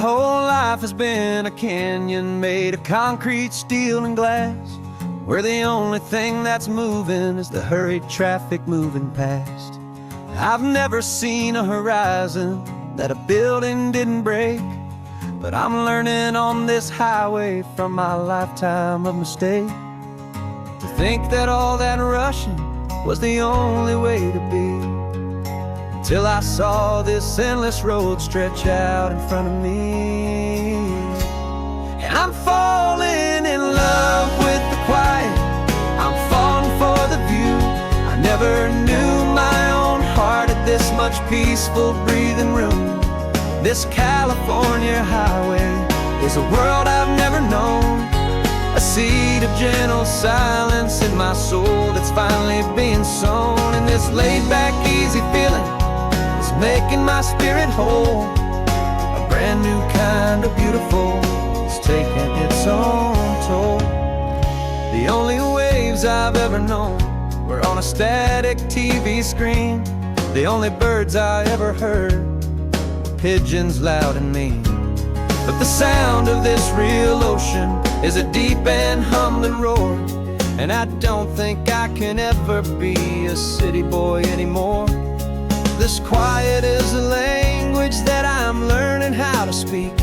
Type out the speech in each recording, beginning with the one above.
whole life has been a canyon made of concrete, steel, and glass, where the only thing that's moving is the hurried traffic moving past. I've never seen a horizon that a building didn't break, but I'm learning on this highway from my lifetime of mistakes, to think that all that rushing was the only way to be, till I saw this endless road stretch out in front of me. And I'm falling in love with the quiet, I'm falling for the view. I never knew my own heart had this much peaceful breathing room. This California highway is a world I've never known, a seed of gentle silence in my soul that's finally being sown. And this laid-back, easy feeling is making my spirit whole. A brand new kind of beautiful is taking its own toll. The only waves I've ever known were on a static TV screen. The only birds I ever heard were pigeons loud and mean. But the sound of this real ocean is a deep and humbling roar, and I don't think I can ever be a city boy anymore. This quiet is a language that I'm learning how to speak,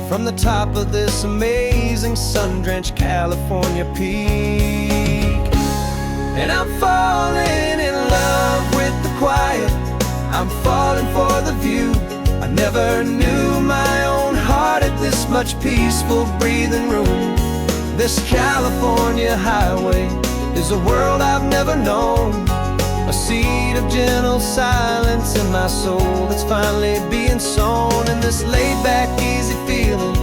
from the top of this amazing sun-drenched California peak. And I'm falling in love with the quiet, I'm falling for the view. I never knew my own heart had this much peaceful breathing room. This California highway is a world I've never known, a seed of gentle silence in my soul that's finally being sown. And this laid-back, easy feeling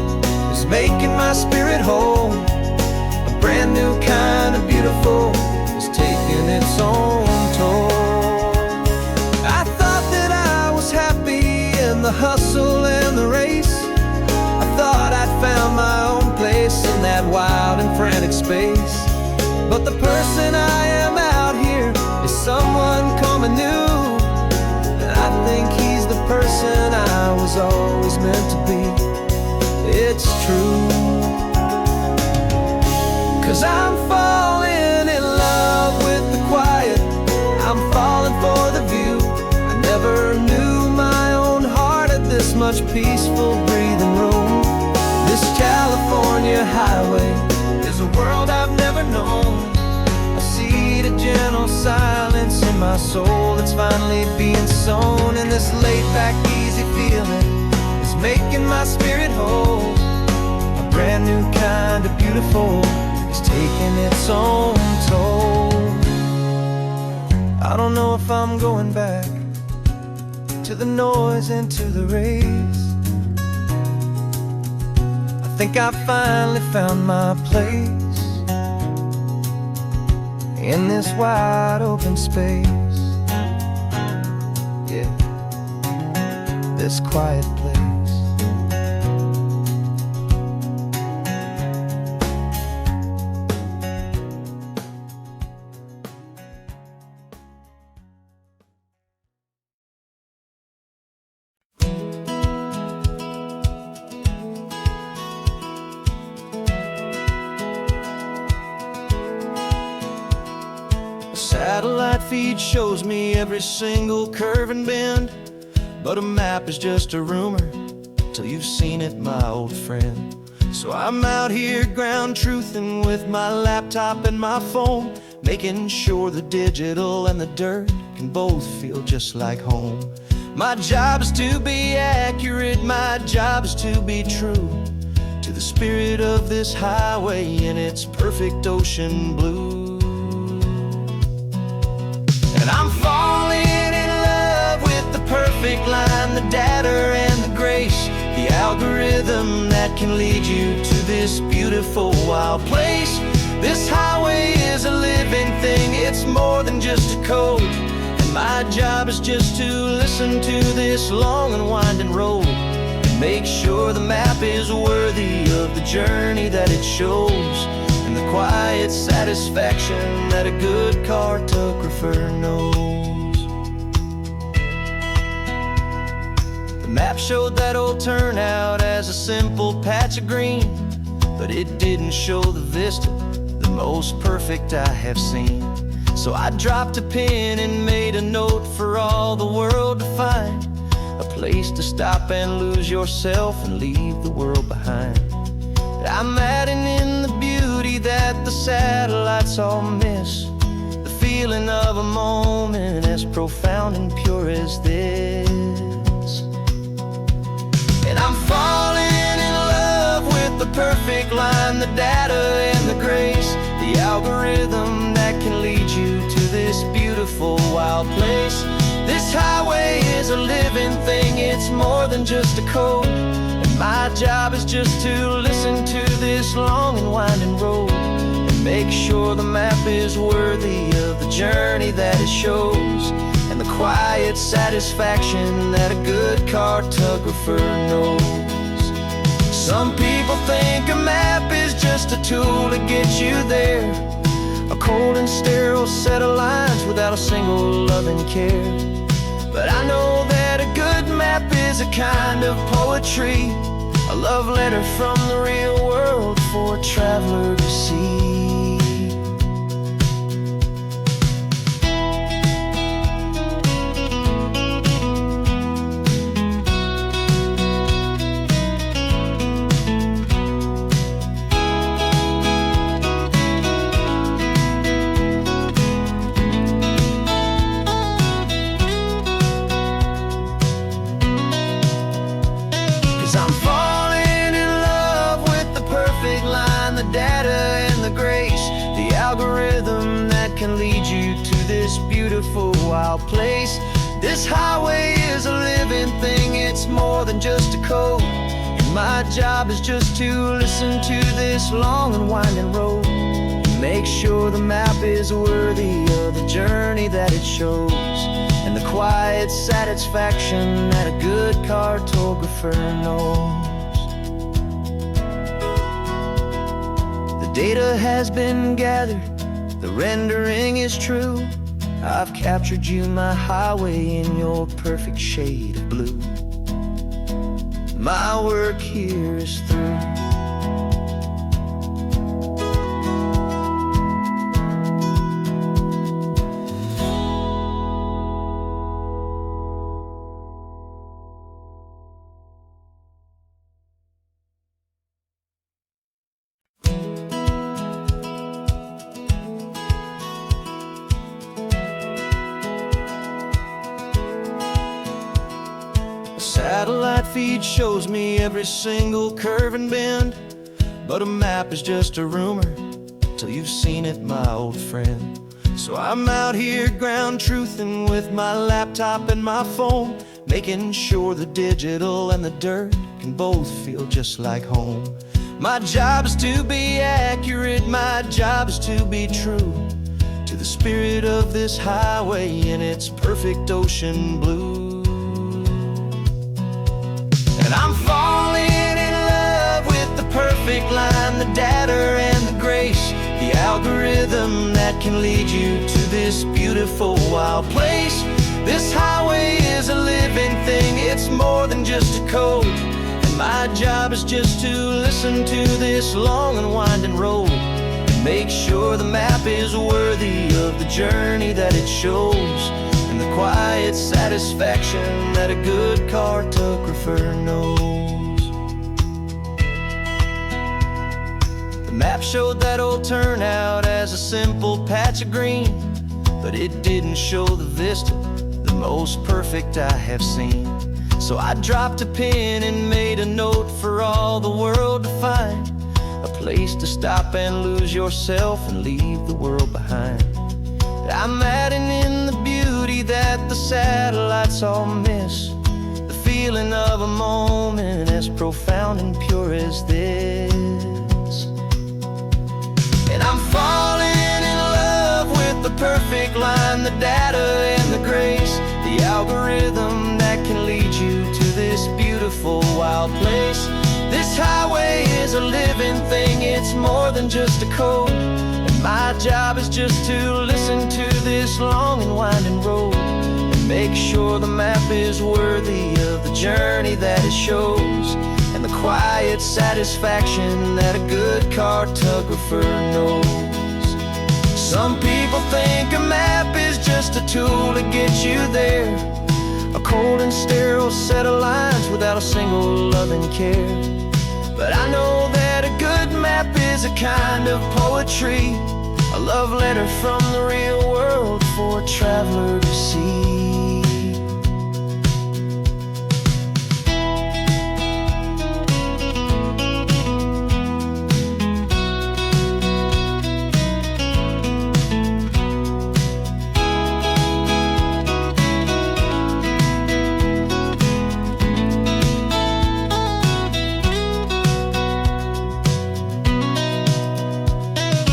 is making my spirit whole. A brand new kind of beautiful is taking its own toll. I thought that I was happy in the hustle and the race. I thought I'd found my own place in that wild and frantic space. But the person I am out here is someone coming new, and I think he's the person I was always meant to be. It's true, 'cause I'm falling in love with the quiet, I'm falling for the view. I never knew my own heart had this much peaceful breathing room. This California highway is a world I've never known, a seed of gentle silence in my soul that's finally being sown. And this laid-back, easy feeling is making my spirit whole. A brand new kind of beautiful is taking its own toll. I don't know if I'm going back to the noise and to the race. I think I finally found my place in this wide open space. Yeah, this quiet place. Satellite feed shows me every single curve and bend, but a map is just a rumor till you've seen it, my old friend. So I'm out here ground truthing with my laptop and my phone, making sure the digital and the dirt can both feel just like home. My job is to be accurate, my job is to be true to the spirit of this highway in its perfect ocean blue. And I'm falling in love with the perfect line, the data and the grace, the algorithm that can lead you to this beautiful wild place. This highway is a living thing, it's more than just a code, and my job is just to listen to this long and winding road and make sure the map is worthy of the journey that it shows, and the quiet satisfaction that a good cartographer knows. The map showed that old turnout as a simple patch of green, but it didn't show the vista, the most perfect I have seen. So I dropped a pin and made a note for all the world to find, a place to stop and lose yourself and leave the world behind. I'm adding in the beauty that the satellites all miss, the feeling of a moment as profound and pure as this. And I'm falling in love with the perfect line, the data and the grace, the algorithm that can lead you to this beautiful wild place. This highway is a living thing, it's more than just a code, and my job is just to listen to this long and winding road and make sure the map is worthy of the journey that it shows, and the quiet satisfaction that a good cartographer knows. Some people think a map is just a tool to get you there, a cold and sterile set of lines without a single loving care. But I know that a good map is a kind of poetry, a love letter from the real world for a traveler to see. 'Cause I'm falling in love with the perfect line, the data and the grace, the algorithm that can lead you to this beautiful wild place. This highway is a living thing, it's more than just a code, and my job is just to listen to this long and winding road and make sure the map is worthy of the journey that it shows, and the quiet satisfaction that a good cartographer knows. The data has been gathered, the rendering is true. I've captured you, my highway, in your perfect shade of blue. My work here is through. Satellite feed shows me every single curve and bend, but a map is just a rumor till you've seen it, my old friend. So I'm out here ground truthing with my laptop and my phone, making sure the digital and the dirt can both feel just like home. My job is to be accurate, my job is to be true to the spirit of this highway in its perfect ocean blue. And I'm falling in love with the perfect line, the data and the grace, the algorithm that can lead you to this beautiful wild place. This highway is a living thing, it's more than just a code, and my job is just to listen to this long and winding road and make sure the map is worthy of the journey that it shows, and the quiet satisfaction that a good cartographer knows. The map showed that old turnout as a simple patch of green, but it didn't show the vista, the most perfect I have seen. So I dropped a pin and made a note for all the world to find, a place to stop and lose yourself and leave the world behind. I'm adding in the beauty that the satellites all miss, the feeling of a moment as profound and pure as this. And I'm falling in love with the perfect line, the data and the grace, the algorithm that can lead you to this beautiful wild place. This highway is a living thing, it's more than just a code, and my job is just to listen to this long and winding road and Make sure the map is worthy of the journey that it shows, and the quiet satisfaction that a good cartographer knows. Some people think a map is just a tool to get you there, a cold and sterile set of lines without a single loving care. But I know that a good map is a kind of poetry, a love letter from the real world for a traveler to see.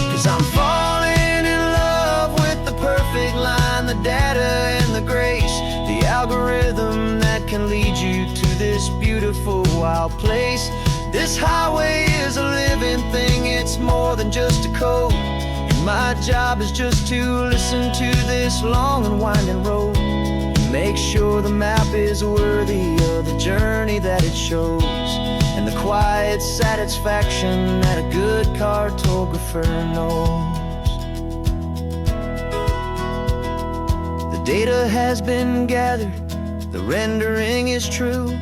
'Cause I'm falling in love with the perfect line, the data and the grace, the algorithm that can lead you to this beautiful wild place. This highway is a living thing, it's more than just a code, and my job is just to listen to this long and winding road, and make sure the map is worthy of the journey that it shows, and the quiet satisfaction that a good cartographer knows. The data has been gathered, the rendering is true.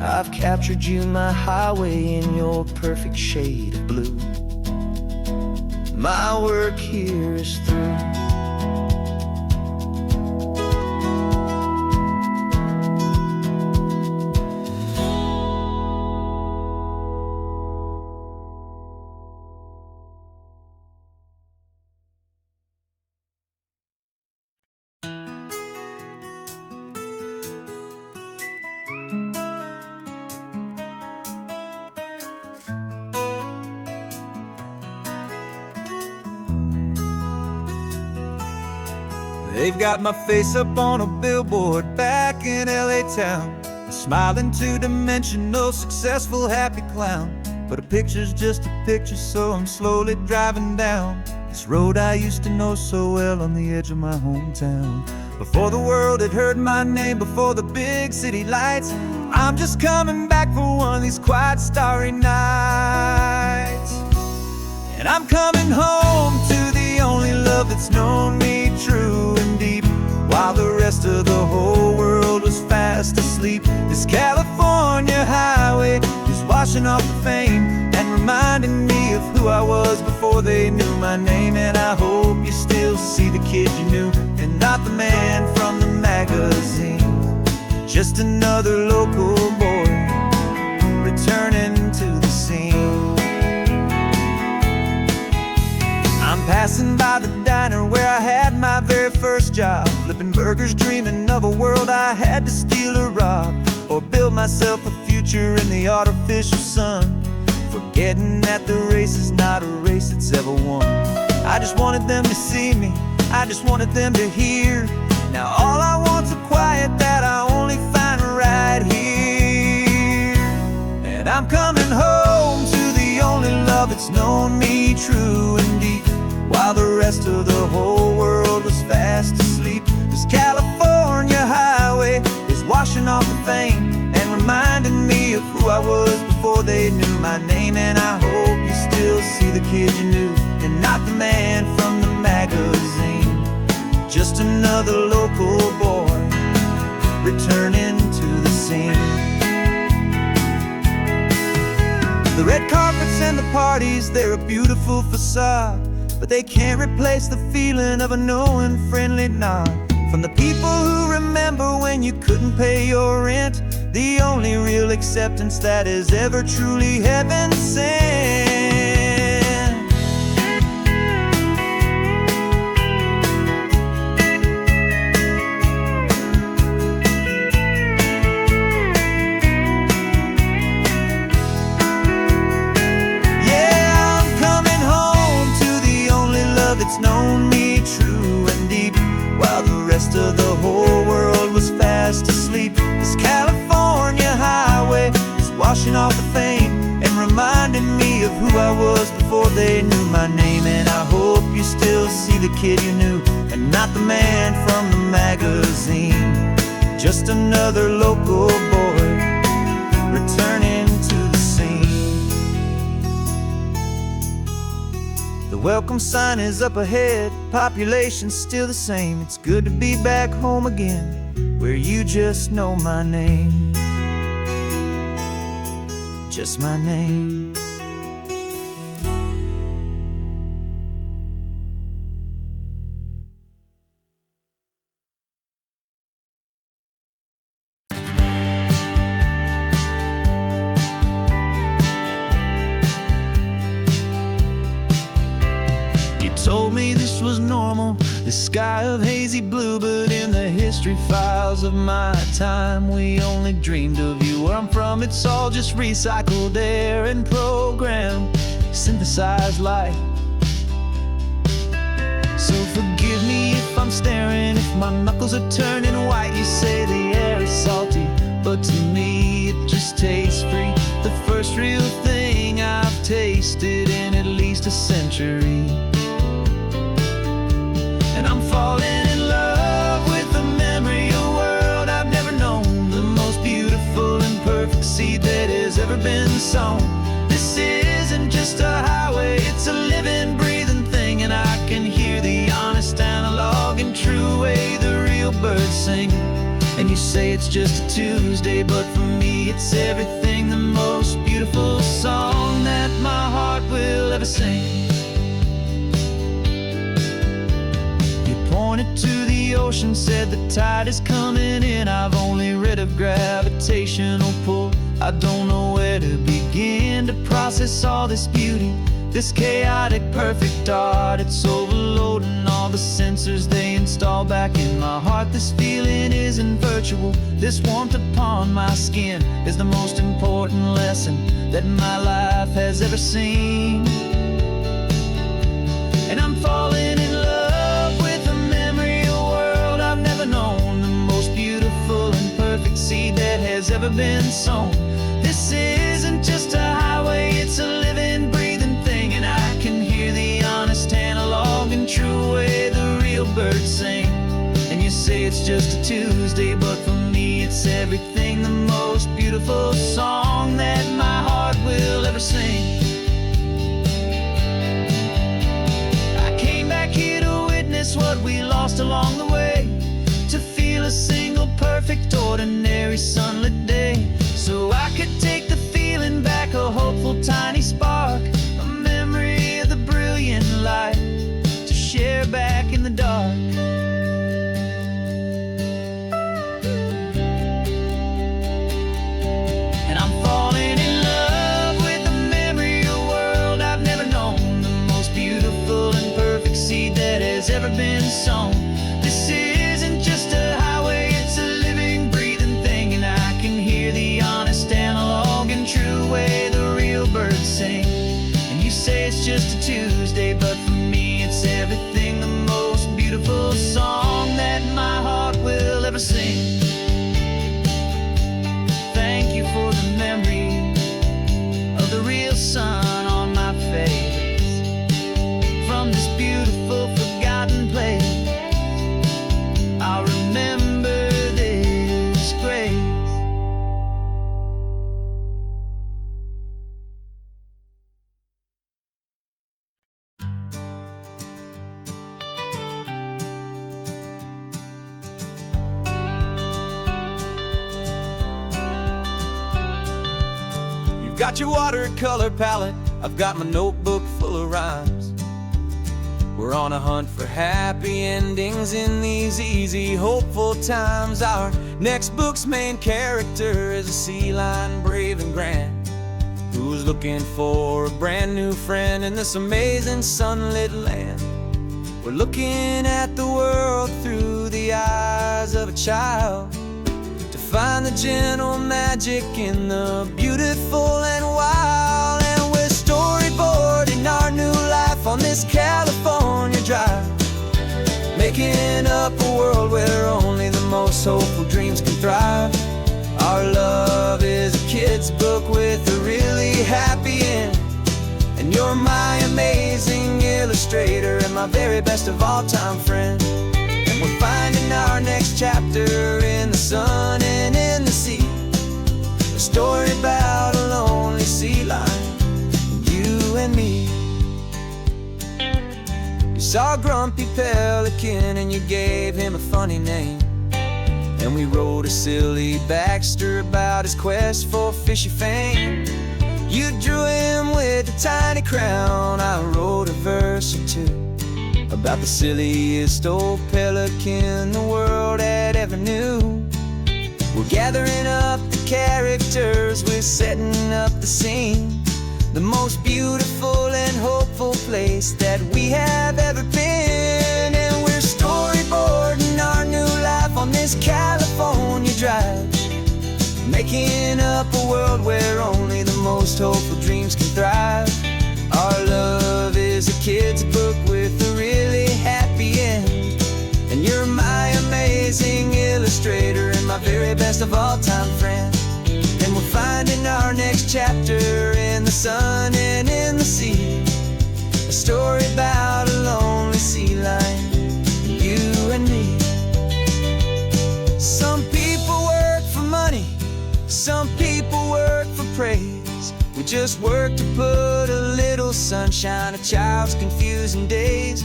I've captured you, my highway, in your perfect shade of blue. My work here is through. They've got my face up on a billboard back in LA town, a smiling two-dimensional, successful, happy clown. But a picture's just a picture, so I'm slowly driving down this road I used to know so well on the edge of my hometown. Before the world had heard my name, before the big city lights, I'm just coming back for one of these quiet, starry nights. And I'm coming home to the only love that's known me true and deep, while the rest of the whole world was fast asleep. This California highway is washing off the fame and reminding me of who I was before they knew my name. And I hope you still see the kid you knew, and not the man from the magazine. Just another local boy returning to the scene. I'm passing by the diner where I had my very first job, flipping burgers, dreaming of a world I had to steal or rob, or build myself a future in the artificial sun, forgetting that the race is not a race that's ever won. I just wanted them to see me, I just wanted them to hear. Now all I want's a quiet that I only find right here. And I'm coming home to the only love that's known me true and deep, while the rest of the whole world was fast asleep. This California highway is washing off the fame and reminding me of who I was before they knew my name. And I hope you still see the kid you knew, and not the man from the magazine. Just another local boy returning to the scene. The red carpets and the parties, they're a beautiful facade, but they can't replace the feeling of a knowing, friendly nod from the people who remember when you couldn't pay your rent, the only real acceptance that is ever truly heaven sent. It's known me true and deep, while the rest of the whole world was fast asleep. This California highway is washing off the fame and reminding me of who I was before they knew my name. And I hope you still see the kid you knew, and not the man from the magazine. just another local boy returning to the scene. The welcome sign is up ahead, population's still the same. It's good to be back home again, where you just know my name. Just my name. Told me this was normal, the sky of hazy blue, but in the history files of my time, we only dreamed of you. Where I'm from, it's all just recycled air and programmed, synthesized light. So forgive me if I'm staring, if my knuckles are turning white. You say the air is salty, but to me it just tastes free. The first real thing I've tasted in at least a century. And I'm falling in love with the memory of a world I've never known, the most beautiful and perfect seed that has ever been sown. This isn't just a highway, it's a living, breathing thing, and I can hear the honest, analog, and true way the real birds sing. And you say it's just a Tuesday, but for me it's everything, the most beautiful song that my heart will ever sing. Pointed to the ocean, said the tide is coming in. I've only read of gravitational pull. I don't know where to begin to process all this beauty, this chaotic, perfect art. It's overloading all the sensors they install back in my heart. This feeling isn't virtual. This warmth upon my skin is the most important lesson that my life has ever seen. And I'm falling in love with a memory of a world I've never known, the most beautiful and perfect seed that has ever been sown. This isn't just a highway, it's a living, breathing thing, and I can hear the honest, analog, and true way the real birds sing. And you say it's just a Tuesday, but for me it's everything, the most beautiful song that my heart will ever sing. What we lost along the way, to feel a single perfect ordinary sunlit day, so I could take the feeling back, a hopeful tiny spark, a memory of the brilliant light to share back in the dark. And I'm falling in love with the memory of a world I've never known, the most beautiful and perfect seed that has ever been sown. This isn't just a highway, it's a living, breathing thing, and I can hear the honest, analog, and true way the real birds sing. And you say it's just a Tuesday, but for me it's everything, the most beautiful song that my heart will ever sing. Thank you for the memory of the real sun on my face, from this beautiful forgotten place. I'll remember this grace. You've got your watercolor palette, I've got my notebook full of rhymes. We're on a hunt for happy endings in these easy, hopeful times. Our next book's main character is a sea lion, brave and grand, who's looking for a brand new friend in this amazing sunlit land. We're looking at the world through the eyes of a child, to find the gentle magic in the beautiful and wild. And we're storyboarding our new life on this California drive, making up a world where only the most hopeful dreams can thrive. Our love is a kid's book with a really happy end, and you're my amazing illustrator and my very best of all time friend. And we're finding our next chapter in the sun and in the sea. A story about a lonely sea lion, you and me. You saw a grumpy pelican and you gave him a funny name. And we wrote a silly Baxter about his quest for fishy fame. You drew him with a tiny crown, I wrote a verse or two about the silliest old pelican the world had ever knew. We're gathering up the characters, we're setting up the scene, the most beautiful and hopeful place that we have ever been. And we're storyboarding our new life on this California drive, making up a world where only the most hopeful dreams can thrive. Our love is a kid's book with a really happy end, and you're my amazing illustrator and my very best of all time friend. And we're finding our next chapter in the sun and in the sea, a story about a lonely sea lion, you and me. Some people work for money, some people work for praise. We just work to put a little sunshine in a child's confusing days,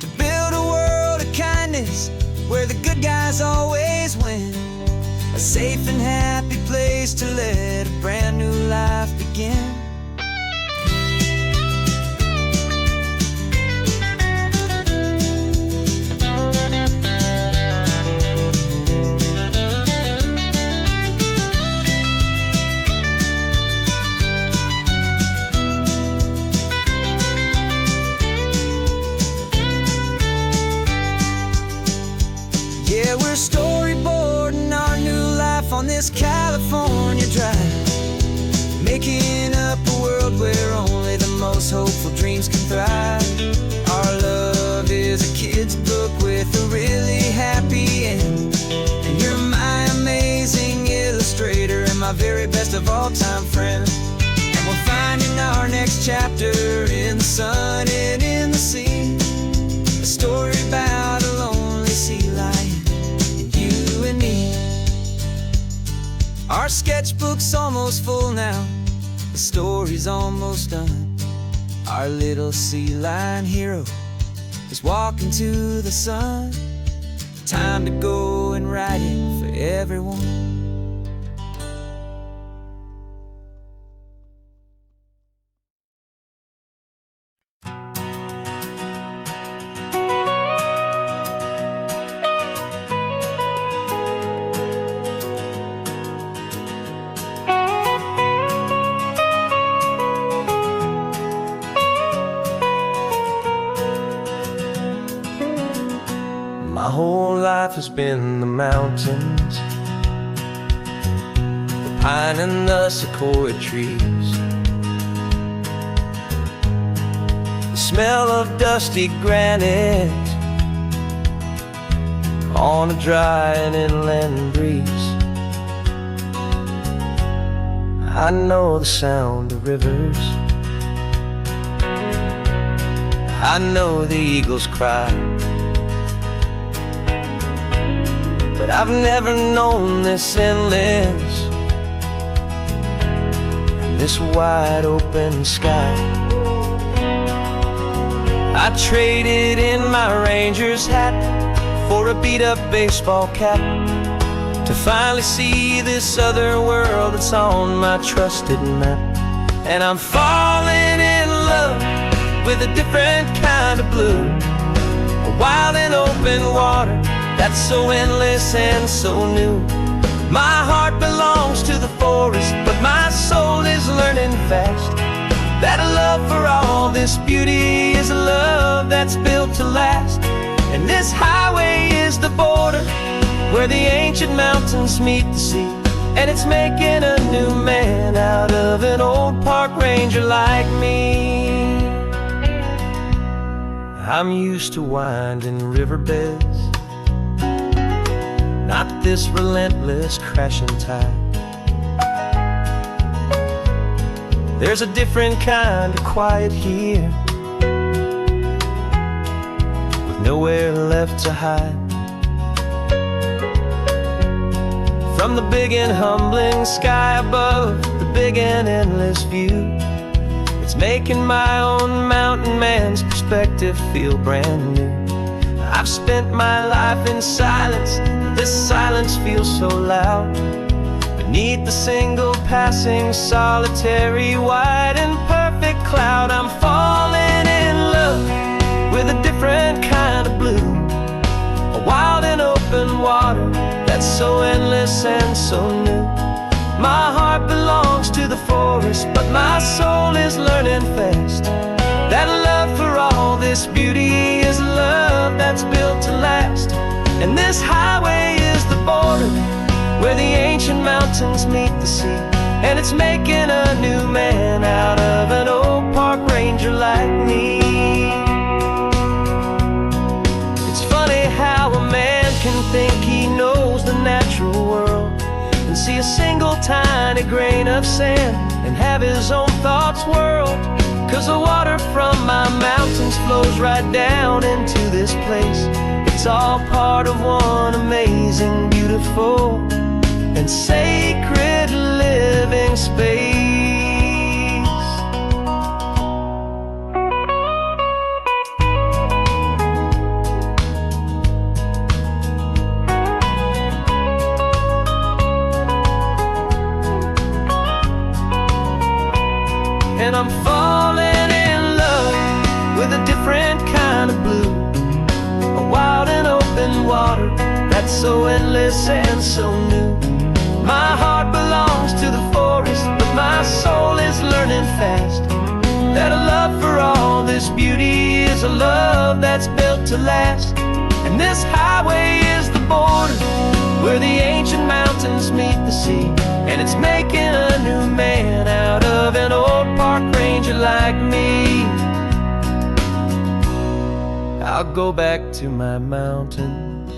to build a world of kindness where the good guys always win, a safe and happy place to let a brand new life begin. Yeah, we're storyboarding our new life on this California drive, making up a world where only the most hopeful dreams can thrive. Our love is a kid's book with a really happy end, and you're my amazing illustrator and my very best of all time friend. And we're finding our next chapter in the sun and in the sea, a story about a lonely sea lion, you and me. Our sketchbook's almost full now, the story's almost done. Our little sea lion hero is walking to the sun. Time to go and write it for everyone. My whole life has been the mountains, the pine and the sequoia trees, the smell of dusty granite on a dry and inland breeze. I know the sound of rivers, I know the eagles cry, but I've never known this endless, this wide open sky. I traded in my ranger's hat for a beat-up baseball cap, to finally see this other world that's on my trusted map. And I'm falling in love with a different kind of blue, a wild and open water that's so endless and so new. My heart belongs to the forest, but my soul is learning fast that a love for all this beauty is a love that's built to last. And this highway is the border where the ancient mountains meet the sea, and it's making a new man out of an old park ranger like me. I'm used to winding riverbeds, not this relentless crashing tide. There's a different kind of quiet here, with nowhere left to hide. from the big and humbling sky above, the big and endless view. It's making my own mountain man's perspective feel brand new. I've spent my life in silence, this silence feels so loud. Beneath the single passing solitary white and perfect cloud, I'm falling in love with a different kind of blue, a wild and open water that's so endless and so new. My heart belongs to the forest, but my soul is learning fast that love for all this beauty is love that's built to last. And this highway is the border where the ancient mountains meet the sea, and it's making a new man out of an old park ranger like me. It's funny how a man can think he knows the natural world and see a single tiny grain of sand and have his own thoughts whirled. 'Cause the water from my mountains flows right down into this place. It's all part of one amazing, beautiful, and sacred living space. And I'm falling in love with a different kind of blue, a wild and open water that's so endless and so new. My heart belongs to the forest, but my soul is learning fast that a love for all this beauty is a love that's built to last. And this highway is the border where the ancient mountains meet the sea, and it's making a new man out of an old park ranger like me. I'll go back to my mountains,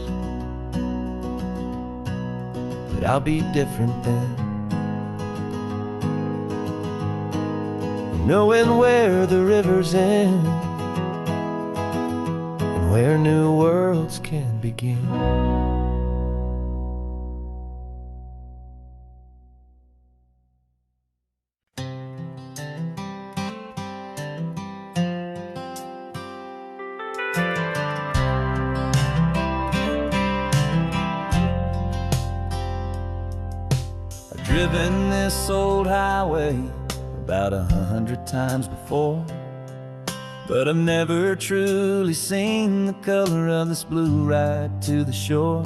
but I'll be different then, knowing where the rivers end and where new worlds can begin. Driven this old highway about 100 times before, but I've never truly seen the color of this blue right to the shore.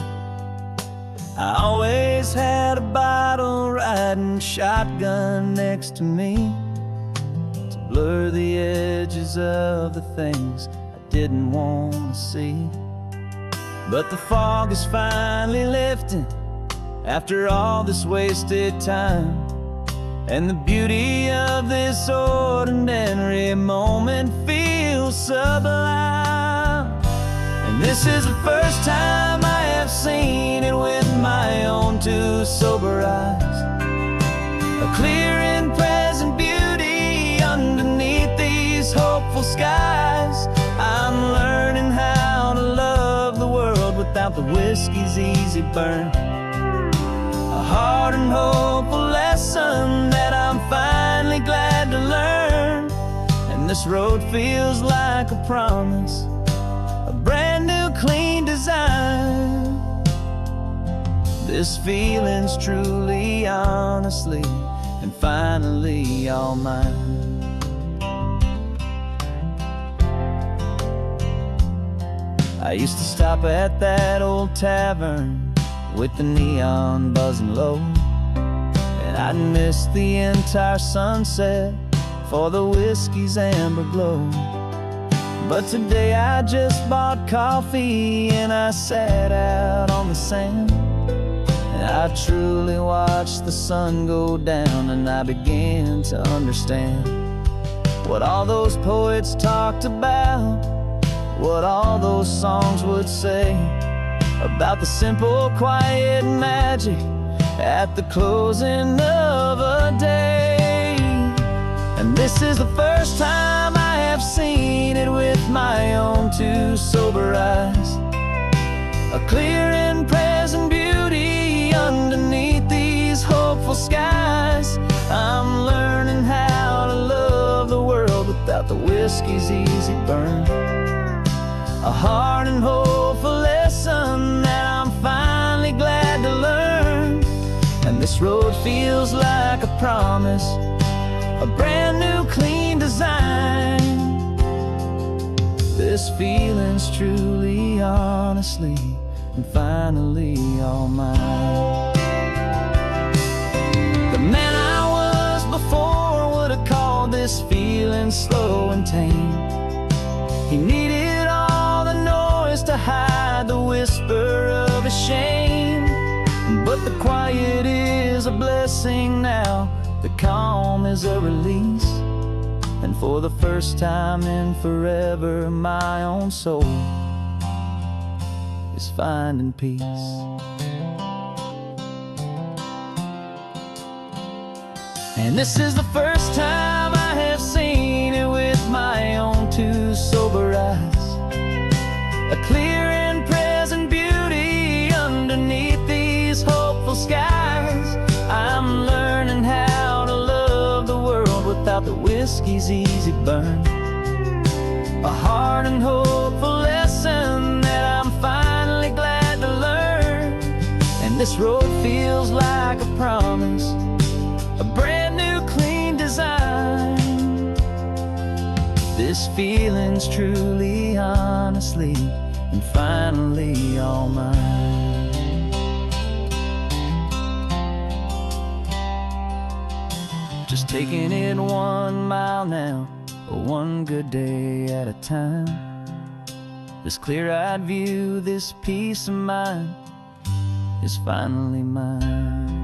I always had a bottle riding shotgun next to me to blur the edges of the things I didn't want to see. But the fog is finally lifting after all this wasted time, and the beauty of this ordinary moment feels sublime. And this is the first time I have seen it with my own two sober eyes, a clear and present beauty underneath these hopeful skies. I'm learning how to love the world without the whiskey's easy burn, a hard and hopeful lesson that I'm finally glad to learn. And this road feels like a promise, a brand new clean design. This feeling's truly, honestly, and finally all mine. I used to stop at that old tavern with the neon buzzing low, and I'd miss the entire sunset for the whiskey's amber glow. But today I just bought coffee and I sat out on the sand, and I truly watched the sun go down, and I began to understand what all those poets talked about, what all those songs would say about the simple, quiet magic at the closing of a day. And this is the first time I have seen it with my own two sober eyes, a clear and present beauty underneath whiskey's easy burn. A hard and hopeful lesson that I'm finally glad to learn. And this road feels like a promise, a brand new clean design. This feeling's truly, honestly, and finally all mine. The man I was before would have called this feeling slow and tame. He needed all the noise to hide the whisper of his shame. But the quiet is a blessing now, the calm is a release. And for the first time in forever, my own soul is finding peace. And this is the first time I have seen it with my own two sober eyes. A clear and present beauty underneath these hopeful skies. I'm learning how to love the world without the whiskey's easy burn. A hard and hopeful lesson that I'm finally glad to learn. And this road feels like a promise, a brand new clean design. This feeling's truly, honestly, and finally all mine. Just taking it 1 mile now, one good day at a time. This clear-eyed view, this peace of mind is finally mine.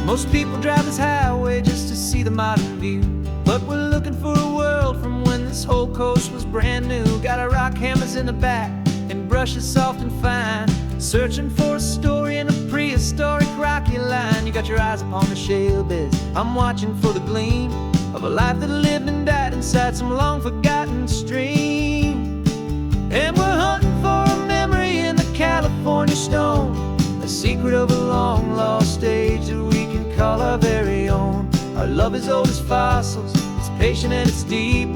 Most people drive this highway just to see the modern view, but we're looking for a world from when this whole coast was brand new. Got our rock hammers in the back and brushes soft and fine, searching for a story in a prehistoric rocky line. You got your eyes upon the shale beds, I'm watching for the gleam of a life that lived and died inside some long forgotten stream. And we're hunting for a memory in the California stone, a secret of a long lost age that we can call our very own. Our love is old as fossils, it's patient and it's deep,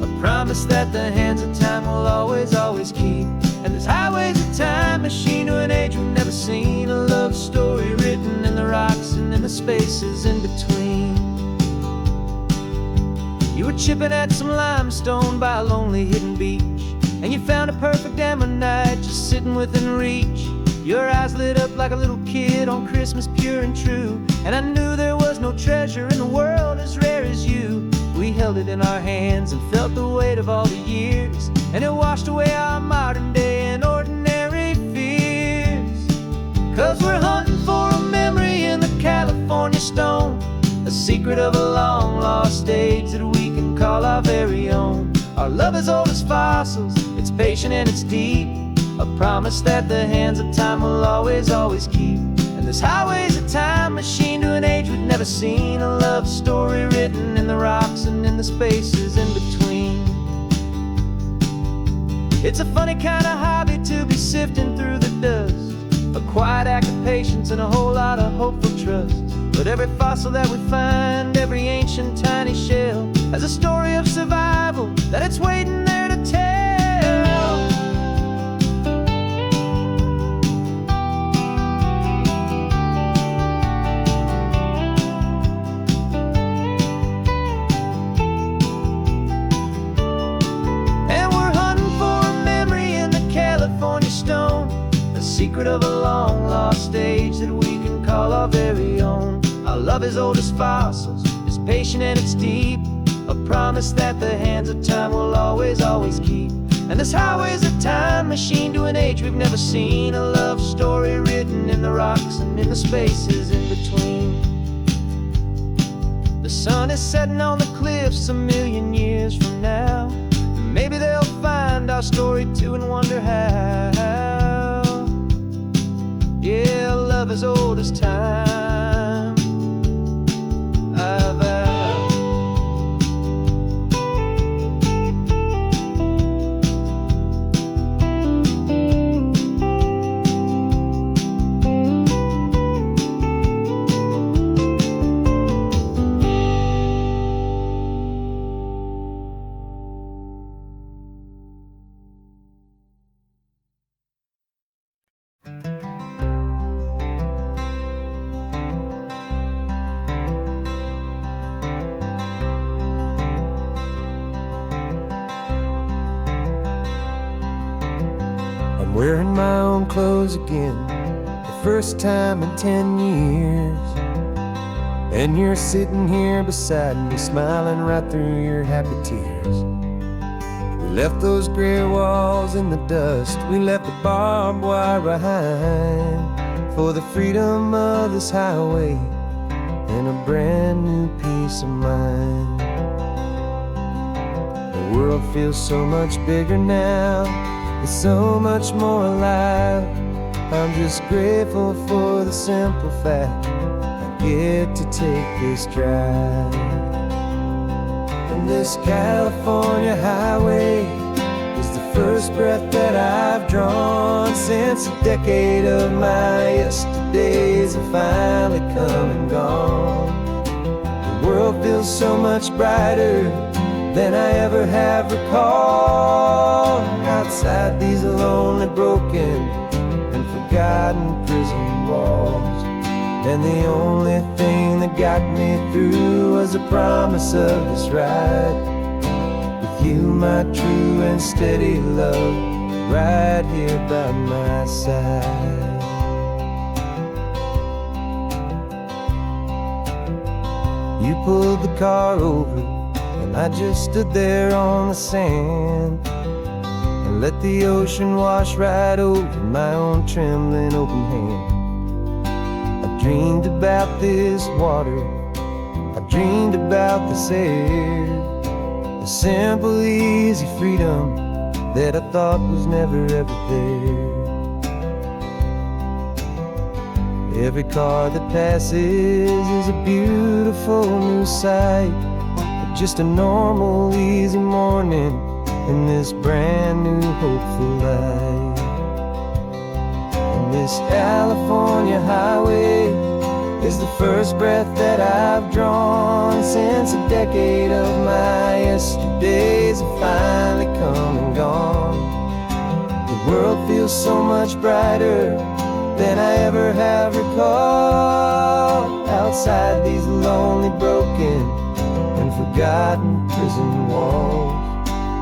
a promise that the hands of time will always, always keep. And this highway's a time machine to an age we've never seen, a love story written in the rocks and in the spaces in between. You were chipping at some limestone by a lonely hidden beach, and you found a perfect ammonite just sitting within reach. Your eyes lit up like a little kid on Christmas, pure and true, and I knew there was no treasure in the world as rare as you. We held it in our hands and felt the weight of all the years, and it washed away our modern day and ordinary fears. 'Cause we're hunting for a memory in the California stone, a secret of a long lost age that we can call our very own. Our love is old as fossils, it's patient and it's deep, a promise that the hands of time will always, always keep. And this highway's a time machine to an age we've never seen, a love story written in the rocks and in the spaces in between. It's a funny kind of hobby to be sifting through the dust, a quiet act of patience and a whole lot of hopeful trust. But every fossil that we find, every ancient tiny shell, has a story of survival that it's waiting there to tell. Secret of a long lost age that we can call our very own. Our love is old as fossils, it's patient and it's deep, a promise that the hands of time will always, always keep. And this highway's a time machine to an age we've never seen, a love story written in the rocks and in the spaces in between. The sun is setting on the cliffs 1,000,000 years from now, maybe they'll find our story too and wonder how. love as old as time. I vow. I'm wearing my own clothes again, the first time in 10 years. And you're sitting here beside me, smiling right through your happy tears. We left those gray walls in the dust, we left the barbed wire behind, for the freedom of this highway and a brand new peace of mind. The world feels so much bigger now, it's so much more alive. I'm just grateful for the simple fact I get to take this drive. And this California highway is the first breath that I've drawn since a decade of my yesterdays have finally come and gone. The world feels so much brighter than I ever have recalled. Outside these lonely, broken, and forgotten prison walls. And the only thing that got me through was the promise of this ride. With you, my true and steady love, right here by my side. You pulled the car over, and I just stood there on the sand and let the ocean wash right over my own trembling open hand. I dreamed about this water, I dreamed about this air, the simple easy freedom that I thought was never ever there. Every car that passes is a beautiful new sight, just a normal, easy morning in this brand new, hopeful life. And this California highway is the first breath that I've drawn since a decade of my yesterdays have finally come and gone. The world feels so much brighter than I ever have recalled. Outside these lonely, broken, and forgotten prison walls.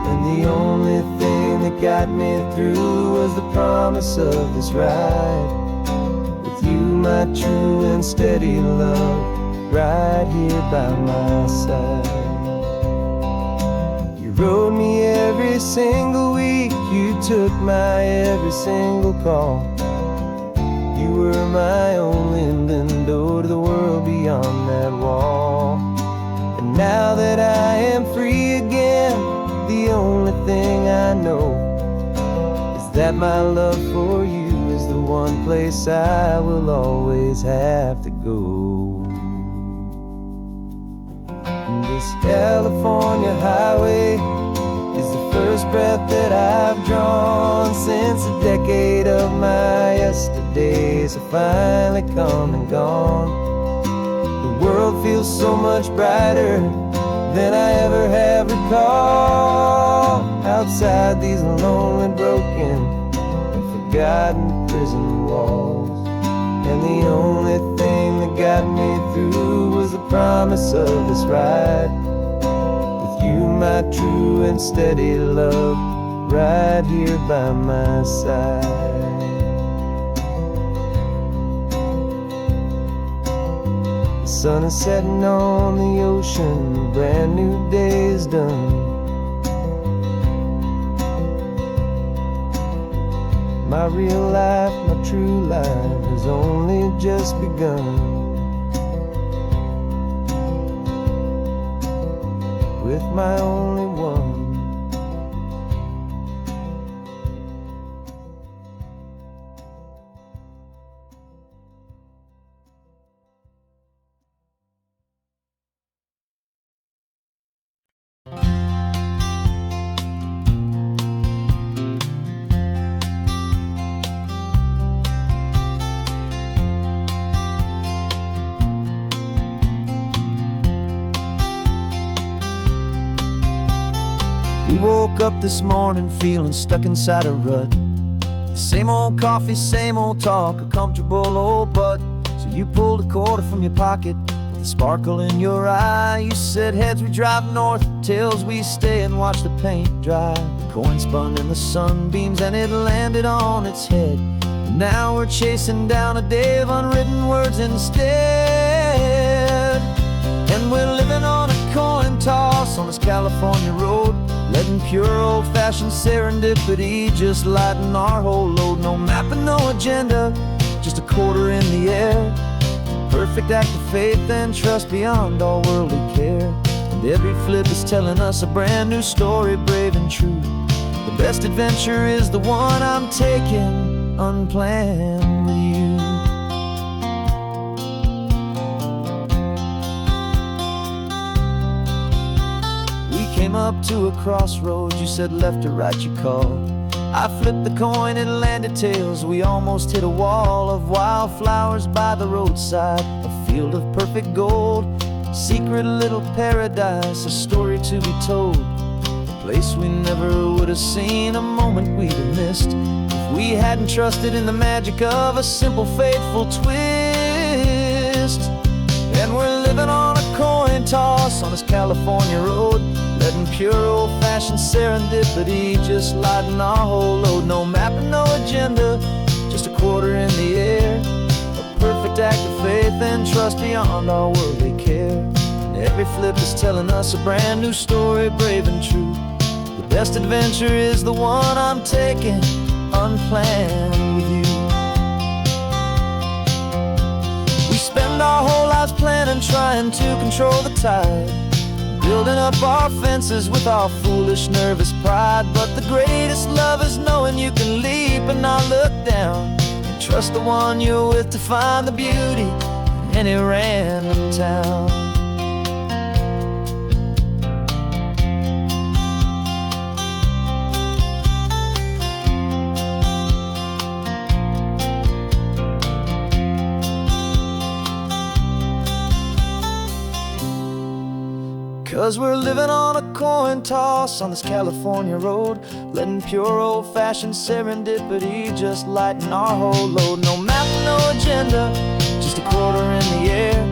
And the only thing that got me through was the promise of this ride. With you, my true and steady love, right here by my side. You rode me every single week, you took my every single call. You were my only window to the world beyond that wall. And now that I am free again, the only thing I know is that my love for you is the one place I will always have to go. And this California highway is the first breath that I've drawn since a decade of my yesterdays have finally come and gone. The world feels so much brighter than I ever have recalled. Outside these lonely, broken, and forgotten prison walls. And the only thing that got me through was the promise of this ride. With you, my true and steady love, right here by my side. The sun is setting on the ocean, a brand new day is done. My real life, my true life has only just begun. With my only one. We woke up this morning feeling stuck inside a rut. Same old coffee, same old talk, a comfortable old butt. So you pulled a quarter from your pocket with a sparkle in your eye. You said, heads we drive north, tails we stay and watch the paint dry. The coin spun in the sunbeams and it landed on its head. And now we're chasing down a day of unwritten words instead. And we're living on a coin toss on this California road, letting pure old-fashioned serendipity just lighten our whole load. No map and no agenda, just a quarter in the air. Perfect act of faith and trust beyond all worldly care. And every flip is telling us a brand new story, brave and true. The best adventure is the one I'm taking unplanned with you. Came up to a crossroads, you said left or right you called. I flipped the coin, it landed tails. We almost hit a wall of wildflowers by the roadside, a field of perfect gold, secret little paradise, a story to be told. A place we never would have seen, a moment we'd have missed if we hadn't trusted in the magic of a simple, faithful twist. And we're living on a coin toss on this California road, letting pure old-fashioned serendipity just lighten our whole load. No map and no agenda, just a quarter in the air. A perfect act of faith and trust beyond all worldly care. And every flip is telling us a brand new story, brave and true. The best adventure is the one I'm taking unplanned with you. We spend our whole lives planning, trying to control the tide, building up our fences with our foolish, nervous pride. But the greatest love is knowing you can leap and not look down, and trust the one you're with to find the beauty in any random town. 'Cause we're living on a coin toss on this California road, letting pure old-fashioned serendipity just lighten our whole load. No map, no agenda, just a quarter in the air.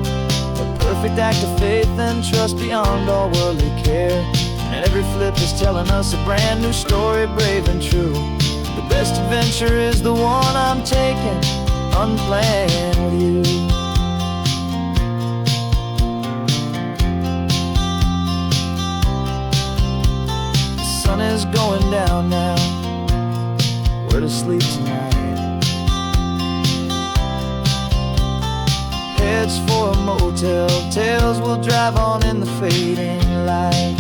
A perfect act of faith and trust beyond all worldly care. And every flip is telling us a brand new story, brave and true. The best adventure is the one I'm taking unplanned with you. Sun is going down now, we're to sleep tonight. Heads for a motel, tails will drive on in the fading light.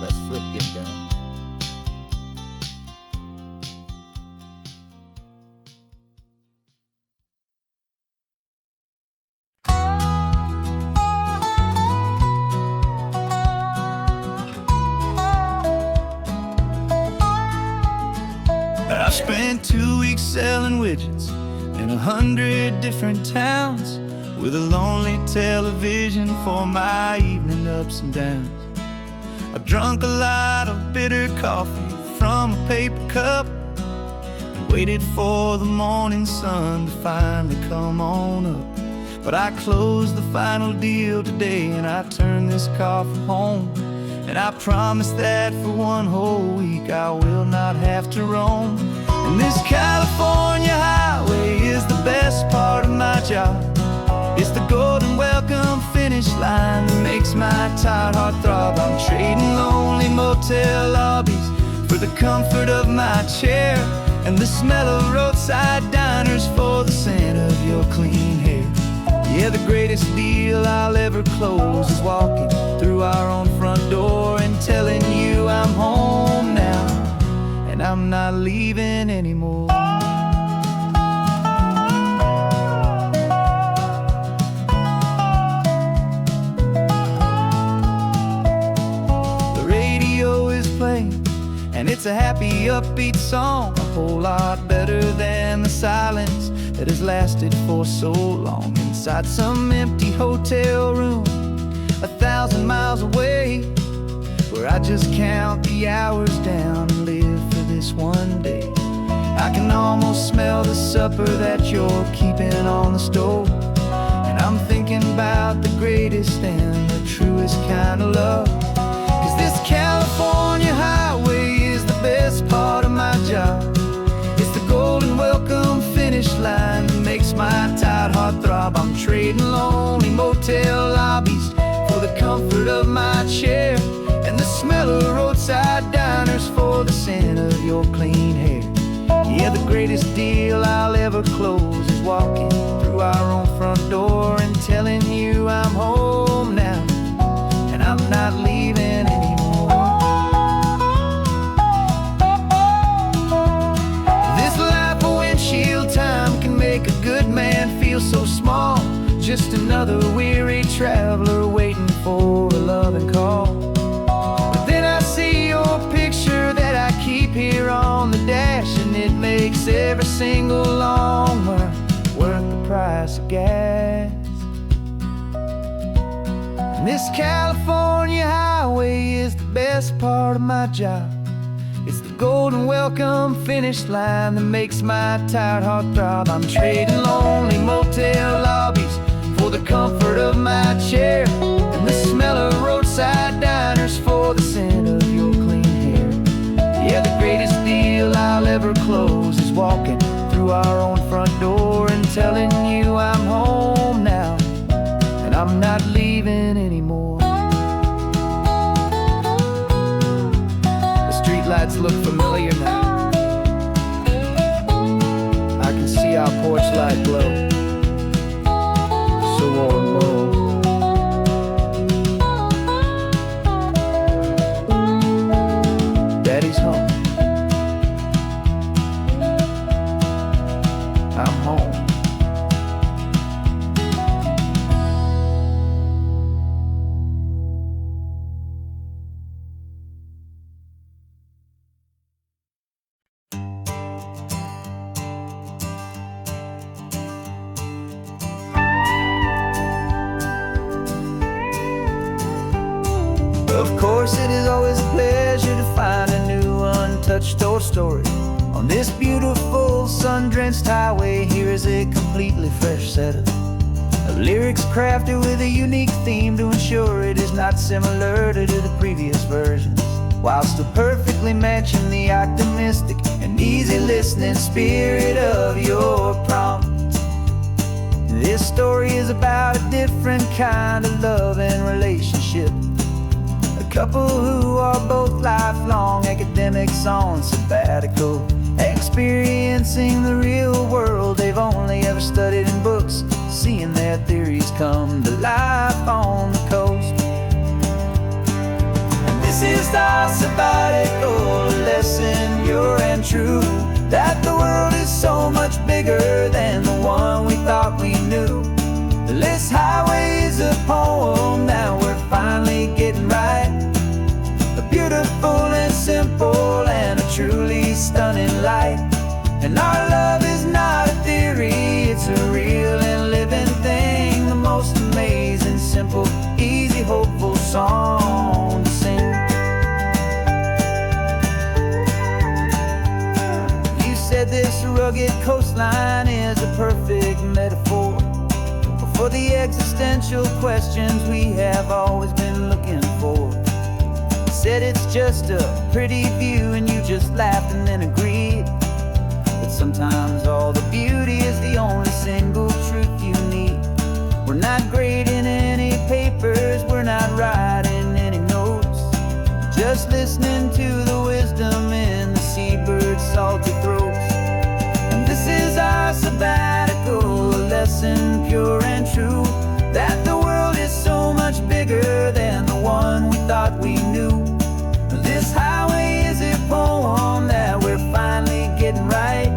Let's flip get done. I spent 2 weeks selling widgets in 100 different towns, with a lonely television for my evening ups and downs. I drunk a lot of bitter coffee from a paper cup and waited for the morning sun to finally come on up. But I closed the final deal today and I turned this car from home. And I promise that for one whole week I will not have to roam. And this California highway is the best part of my job. It's the golden welcome finish line that makes my tired heart throb. I'm trading lonely motel lobbies for the comfort of my chair, and the smell of roadside diners for the scent of your clean hair. Yeah, the greatest deal I'll ever close is walking through our own front door and telling you I'm home now, and I'm not leaving anymore. The radio is playing, and And it's a happy, upbeat song, a whole lot better than the silence that has lasted for so long inside some empty hotel room 1,000 miles away, where I just count the hours down and live for this one day. I can almost smell the supper that you're keeping on the stove, and I'm thinking about the greatest and the truest kind of love. 'Cause this California highway is the best part of my job. It's the golden welcome finish line that makes my tired heart throb. I'm trading lonely motel lobbies for the comfort of my chair, and the smell of roadside diners for the scent of your clean hair. Yeah, the greatest deal I'll ever close is walking through our own front door and telling you I'm home now, and I'm not leaving anymore. This life of windshield time can make a good man feel so small, just another weary traveler waiting for a loving call. But then I see your picture that I keep here on the dash, and it makes every single long mile worth the price of gas. And this California highway is the best part of my job. It's the golden welcome finish line that makes my tired heart throb. I'm trading lonely motel lobbies for the comfort of my chair, and the smell of roadside diners for the scent of your clean hair. Yeah, the greatest deal I'll ever close is walking through our own front door and telling you I'm home now, and I'm not leaving anymore. The streetlights look familiar now. I can see our porch light glow, so warm, oh. Daddy's home. I'm home. Of course, it is always a pleasure to find a new untouched old story. On this beautiful sun-drenched highway, here is a completely fresh set of lyrics crafted with a unique theme to ensure it is not similar to the previous versions, while still perfectly matching the optimistic and easy listening spirit of your prompt. This story is about a different kind of love and relationship. A couple who are both lifelong academics on sabbatical, experiencing the real world they've only ever studied in books, seeing their theories come to life on the coast. And this is our sabbatical lesson, pure and true, that the world is so much bigger than the one we thought we knew. This highway is a poem, now we're finally getting right. A beautiful and simple and a truly stunning light. And our love is not a theory, it's a real and living thing. The most amazing, simple, easy, hopeful song to sing. You said this rugged coastline is a perfect metaphor for the existential questions we have always been looking for. Said it's just a pretty view and you just laughed and then agreed. But sometimes all the beauty is the only single truth you need. We're not grading any papers, we're not writing any notes, just listening to the wisdom in the seabird's salty throats. And this is our sabbatical lesson, pure and true, that the world is so much bigger than the one we thought we knew. This highway is a poem that we're finally getting right.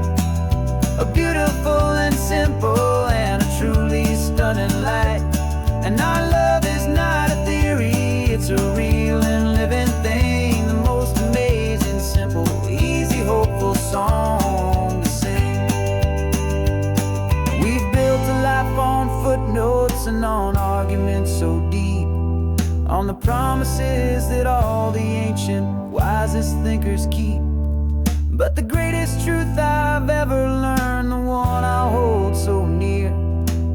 A beautiful and simple and a truly stunning light. And our love is not a theory, it's a real and living thing. The most amazing on the promises that all the ancient wisest thinkers keep. But the greatest truth I've ever learned, the one I hold so near,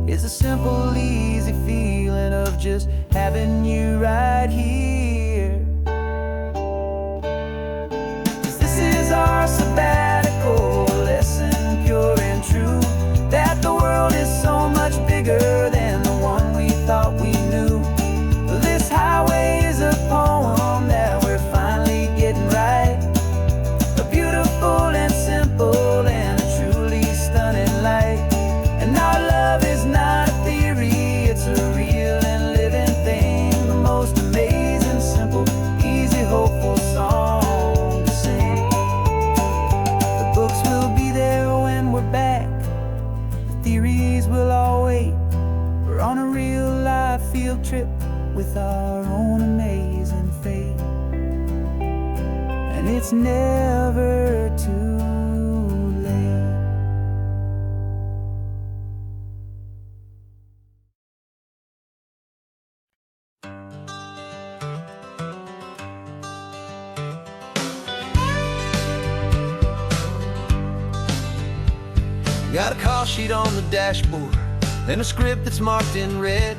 is a simple, easy feeling of just having you right here. 'Cause this is our sabbatical lesson, pure and true, that the world is so much bigger than the one we thought we knew. This highway is a poem that we're finally getting right, a beautiful and simple and a truly stunning light. And our love is not a theory, it's a real and living thing, the most amazing, simple, easy, hopeful song to sing. The books will be there when we're back, the theories will all wait. We're on a real life field trip with our own amazing fate, and it's never too late. Got a call sheet on the dashboard and a script that's marked in red.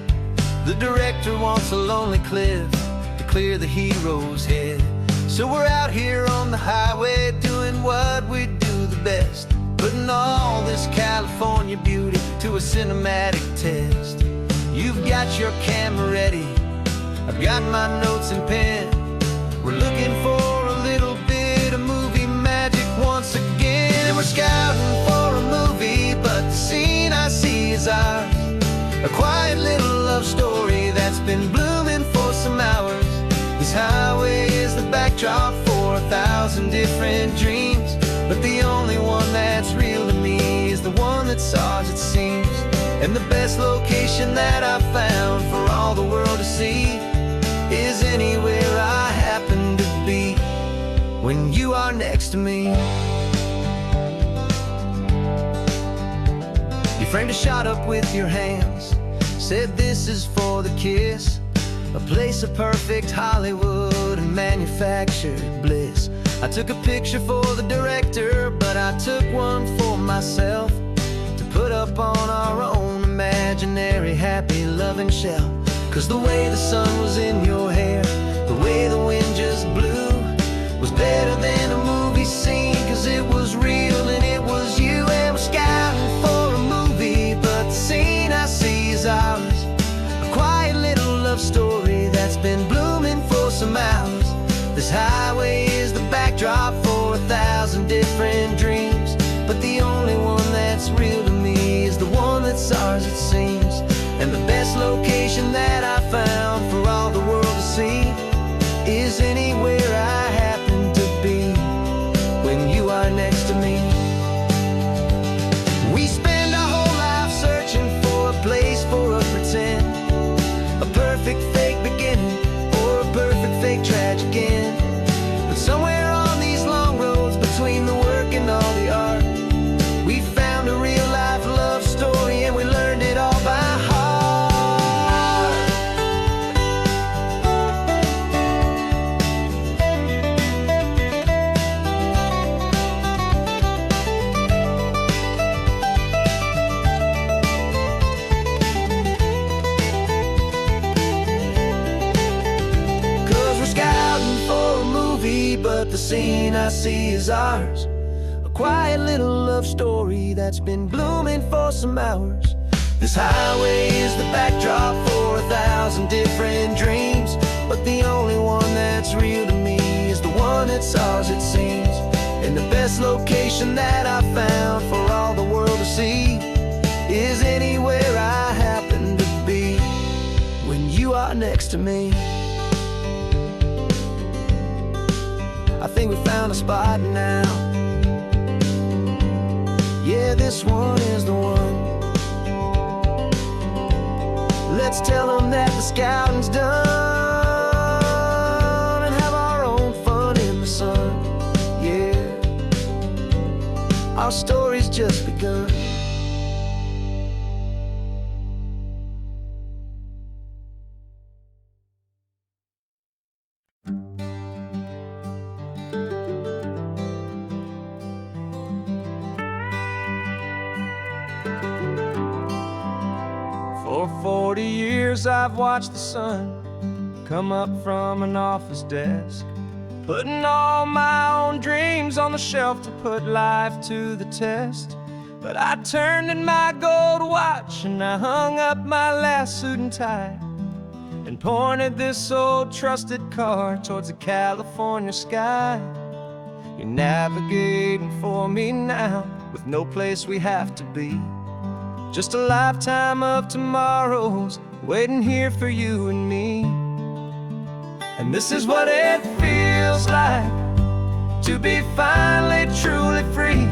The director wants a lonely cliff to clear the hero's head. So we're out here on the highway doing what we do the best, putting all this California beauty to a cinematic test. You've got your camera ready, I've got my notes and pen. We're looking for a little bit of movie magic once again. And we're scouting for a movie, but the scene I see is ours, a quiet little love story that's been blooming for some hours. This highway is the backdrop for 1,000 different dreams, but the only one that's real to me is the one that's ours, it seems. And the best location that I've found for all the world to see is anywhere I happen to be when you are next to me. You framed a shot up with your hands, said this is for the kiss, a place of perfect Hollywood and manufactured bliss. I took a picture for the director, but I took one for myself to put up on our own imaginary happy loving shelf. 'Cause the way the sun was in your hair, the way the wind just blew, was better than a movie scene, 'cause it was real and it was you. And we're scouting for a movie, but the scene I see is ours, a quiet little love story that's been blooming for some hours. This highway is the backdrop for 1,000 different dreams, but the only one that's real to me is the one that's ours, it seems. And the best location that I found for all the world to see is anywhere I happen to be when you are next to me. We spend our whole life searching for a place for a pretend, a perfect fake beginning or a perfect fake tragic end. But somewhere on these long roads between the work and all the art, we found a real life love story and we learned it all by heart. But the scene I see is ours, a quiet little love story that's been blooming for some hours. This highway is the backdrop for 1,000 different dreams, but the only one that's real to me is the one that's ours, it seems. And the best location that I found for all the world to see is anywhere I happen to be when you are next to me. I think we found a spot now. Yeah, this one is the one. Let's tell them that the scouting's done and have our own fun in the sun. Yeah, our story's just begun. 40 years I've watched the sun come up from an office desk, putting all my own dreams on the shelf to put life to the test. But I turned in my gold watch and I hung up my last suit and tie, and pointed this old trusted car towards the California sky. You're navigating for me now, with no place we have to be, just a lifetime of tomorrows waiting here for you and me. And this is what it feels like to be finally truly free,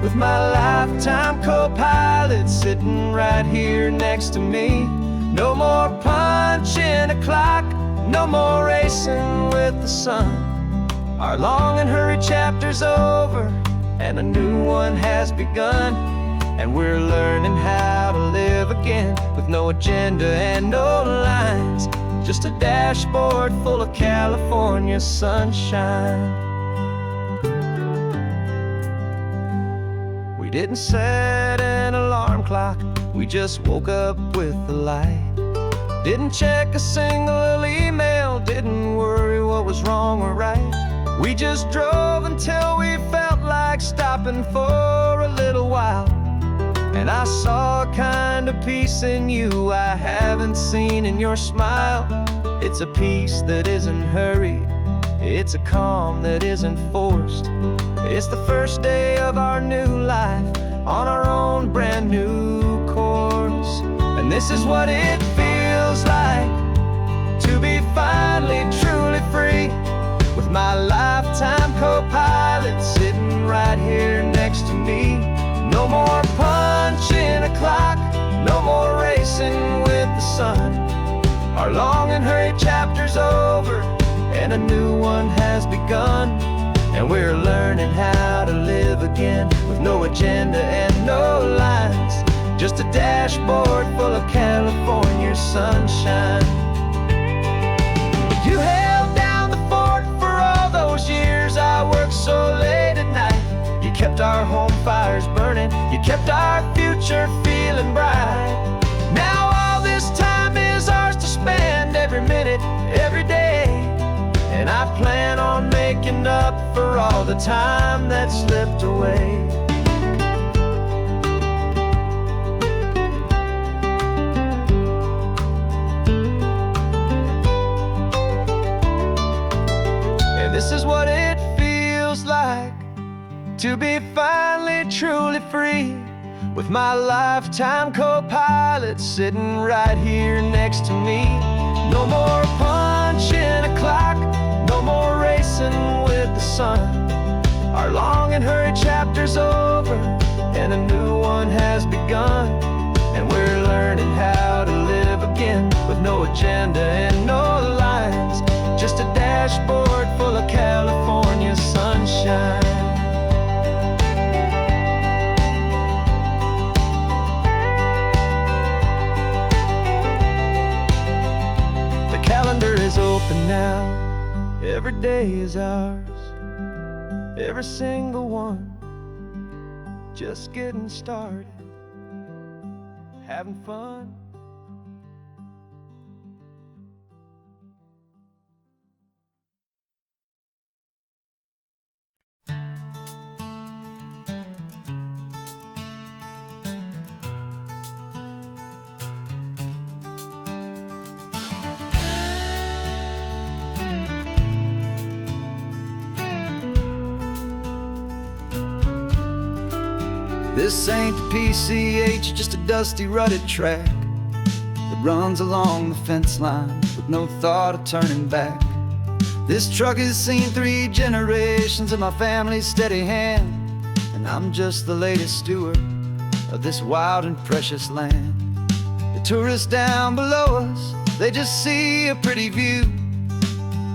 with my lifetime co-pilot sitting right here next to me. No more punching a clock, no more racing with the sun. Our long and hurried chapter's over, and a new one has begun. And we're learning how to live again, with no agenda and no lines, just a dashboard full of California sunshine. We didn't set an alarm clock, we just woke up with the light. Didn't check a single email, didn't worry what was wrong or right. We just drove until we felt like stopping for a little while. And I saw a kind of peace in you I haven't seen in your smile. It's a peace that isn't hurried, it's a calm that isn't forced. It's the first day of our new life on our own brand new course. And this is what it feels like to be finally truly free, with my lifetime co-pilot sitting right here next to me. No more punching a clock, no more racing with the sun. Our long and hurried chapter's over, and a new one has begun. And we're learning how to live again, with no agenda and no lines, just a dashboard full of California sunshine. You held down the fort for all those years I worked so late at night. You kept our home fires burning, you kept our future feeling bright. Now all this time is ours to spend, every minute, every day. And I plan on making up for all the time that slipped away. And this is what it feels like to be finally truly free, with my lifetime co-pilot sitting right here next to me. No more punching a clock, no more racing with the sun. Our long and hurried chapter's over, and a new one has begun. And we're learning how to live again, with no agenda and no lines, just a dashboard full of California sunshine. The calendar is open now, every day is ours, every single one, just getting started, having fun. This ain't the PCH, just a dusty, rutted track that runs along the fence line with no thought of turning back. This truck has seen 3 generations of my family's steady hand, and I'm just the latest steward of this wild and precious land. The tourists down below us, they just see a pretty view.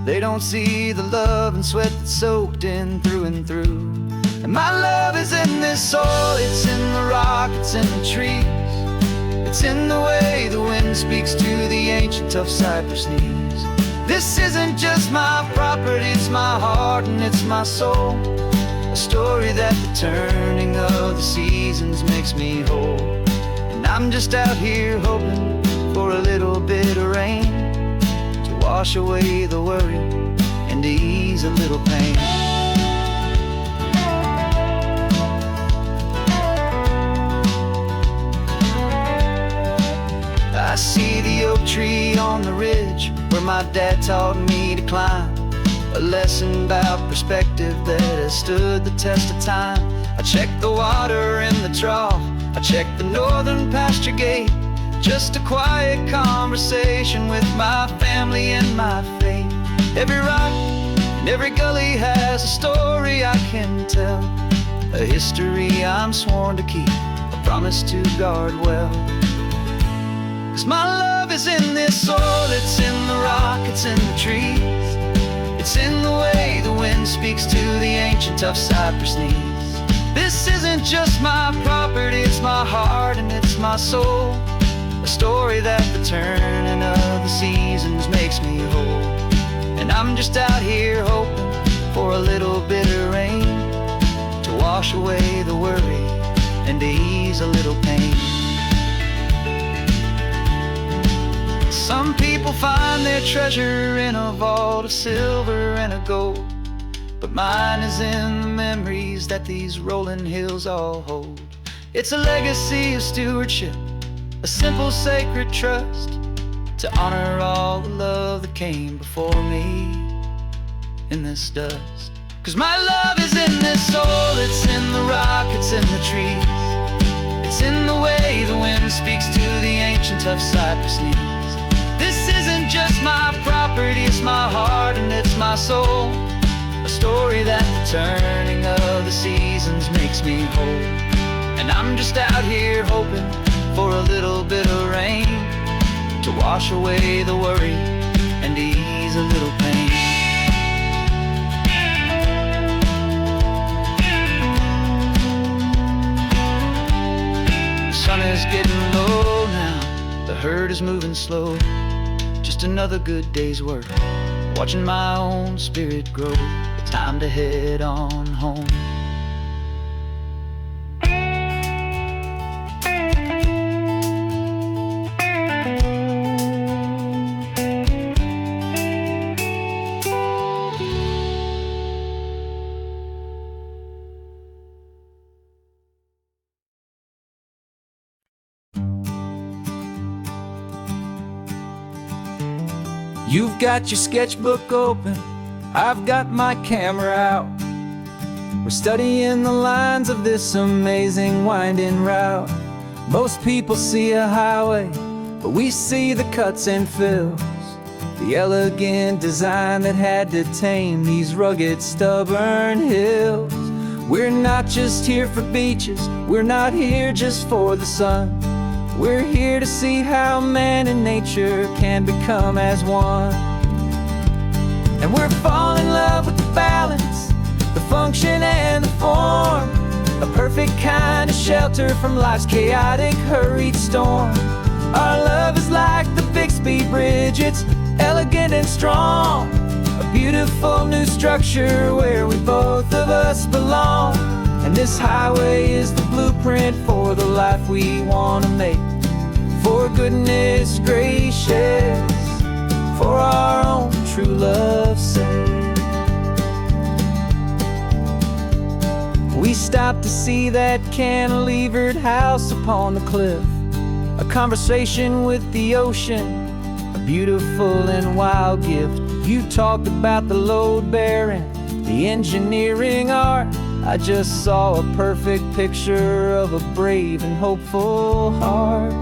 They don't see the love and sweat that's soaked in through and through. And my love is in this soil, it's in the rock, it's in the trees. It's in the way the wind speaks to the ancient tough cypress knees. This isn't just my property, it's my heart and it's my soul. A story that the turning of the seasons makes me whole. And I'm just out here hoping for a little bit of rain to wash away the worry and to ease a little pain. I see the oak tree on the ridge where my dad taught me to climb, a lesson about perspective that has stood the test of time. I check the water in the trough, I check the northern pasture gate, just a quiet conversation with my family and my faith. Every rock and every gully has a story I can tell, a history I'm sworn to keep, a promise to guard well. 'Cause my love is in this soil, it's in the rock, it's in the trees, it's in the way the wind speaks to the ancient tough cypress knees. This isn't just my property, it's my heart and it's my soul, a story that the turning of the seasons makes me whole. And I'm just out here hoping for a little bit of rain to wash away the worry and to ease a little pain. Some people find their treasure in a vault of silver and a gold, but mine is in the memories that these rolling hills all hold. It's a legacy of stewardship, a simple sacred trust, to honor all the love that came before me in this dust. 'Cause my love is in this soul, it's in the rock, it's in the trees, it's in the way the wind speaks to the ancient tough cypress knees. This isn't just my property, it's my heart and it's my soul, a story that the turning of the seasons makes me whole. And I'm just out here hoping for a little bit of rain to wash away the worry and to ease a little pain. The sun is getting low now, the herd is moving slow, just another good day's work, watching my own spirit grow. Time to head on home. You've got your sketchbook open, I've got my camera out. We're studying the lines of this amazing winding route. Most people see a highway, but we see the cuts and fills, the elegant design that had to tame these rugged, stubborn hills. We're not just here for beaches, we're not here just for the sun. We're here to see how man and nature can become as one. And we're falling in love with the balance, the function and the form, a perfect kind of shelter from life's chaotic, hurried storm. Our love is like the Bixby Bridge, it's elegant and strong, a beautiful new structure where we both of us belong. And this highway is the blueprint for the life we want to make. For goodness gracious, for our own true love's sake. We stopped to see that cantilevered house upon the cliff, a conversation with the ocean, a beautiful and wild gift. You talked about the load bearing, the engineering art. I just saw a perfect picture of a brave and hopeful heart.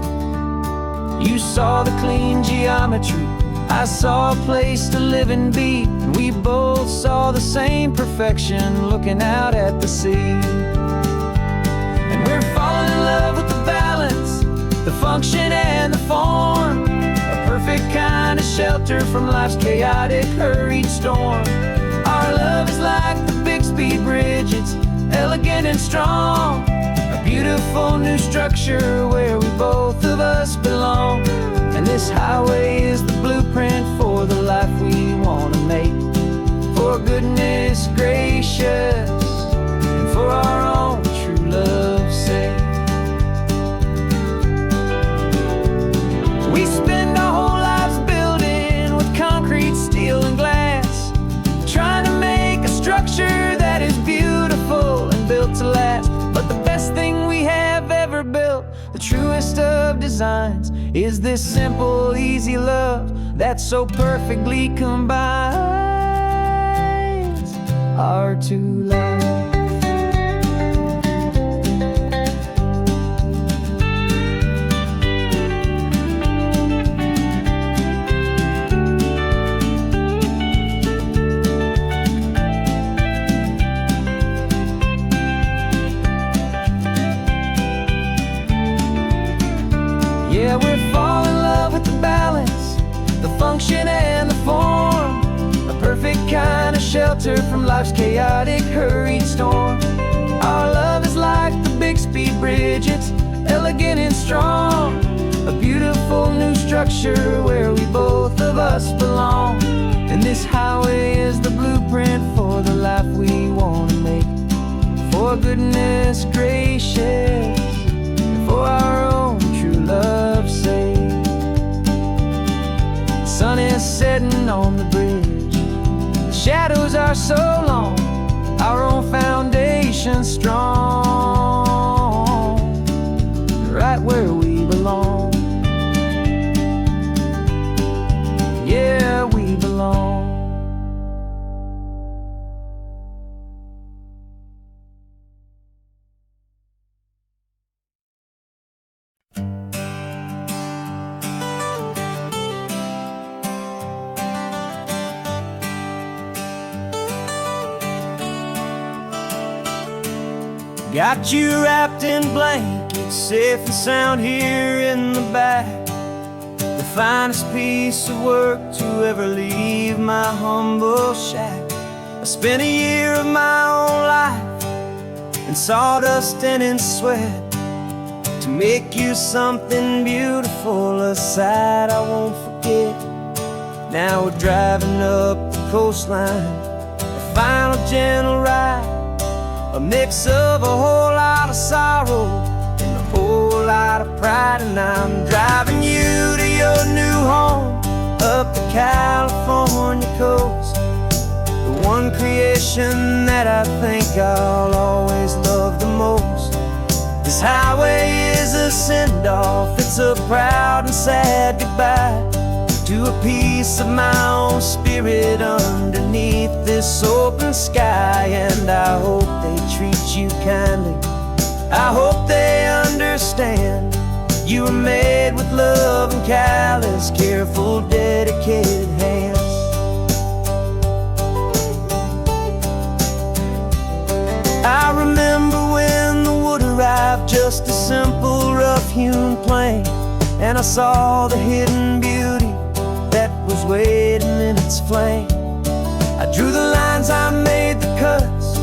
You saw the clean geometry, I saw a place to live and be, and we both saw the same perfection looking out at the sea. And we're falling in love with the balance, the function and the form, a perfect kind of shelter from life's chaotic, hurried storm. Our love is like the Bixby Bridge, it's elegant and strong, a beautiful new structure where we both of us belong. And this highway is the blueprint for the life we want to make. For goodness gracious, and for our own true love's sake. We spend is this simple, easy love that so perfectly combines our two lives. Yeah, we're falling in love with the balance, the function and the form, a perfect kind of shelter from life's chaotic, hurried storm. Our love is like the Bixby Bridge, it's elegant and strong, a beautiful new structure where we both of us belong. And this highway is the blueprint for the life we want to make. For goodness gracious, for our own true love's sake. The sun is setting on the bridge, the shadows are so long, our own foundation strong, right where we belong. Yeah, we belong. Got you wrapped in blankets, safe and sound here in the back. The finest piece of work to ever leave my humble shack. I spent a year of my own life in sawdust and in sweat to make you something beautiful, a sight I won't forget. Now we're driving up the coastline, a final gentle ride, a mix of a whole lot of sorrow and a whole lot of pride. And I'm driving you to your new home up the California coast, the one creation that I think I'll always love the most. This highway is a send-off, it's a proud and sad goodbye to a piece of my own spirit underneath this open sky. And I hope they treat you kindly, I hope they understand you were made with love and callous, careful, dedicated hands. I remember when the wood arrived, just a simple rough-hewn plank, and I saw the hidden beauty that was waiting in its flame. I drew the lines, I made the cuts,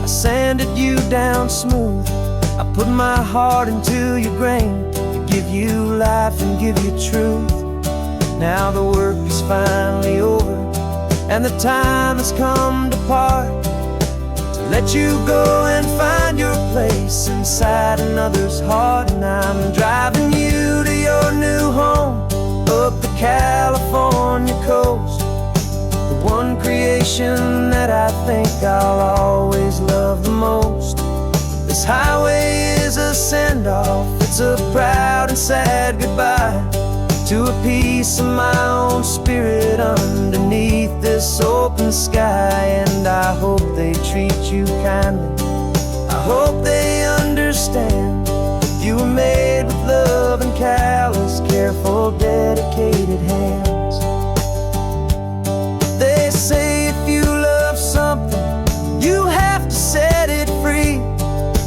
I sanded you down smooth. I put my heart into your grain to give you life and give you truth. Now the work is finally over, and the time has come to part, to let you go and find your place inside another's heart. And I'm driving you to your new home up the California coast, the one creation that I think I'll always love the most. This highway is a send-off, it's a proud and sad goodbye to a piece of my own spirit underneath this open sky. And I hope they treat you kindly, I hope they understand you were made with love and callous, careful, dedicated hands. They say if you love something, you have to set it free.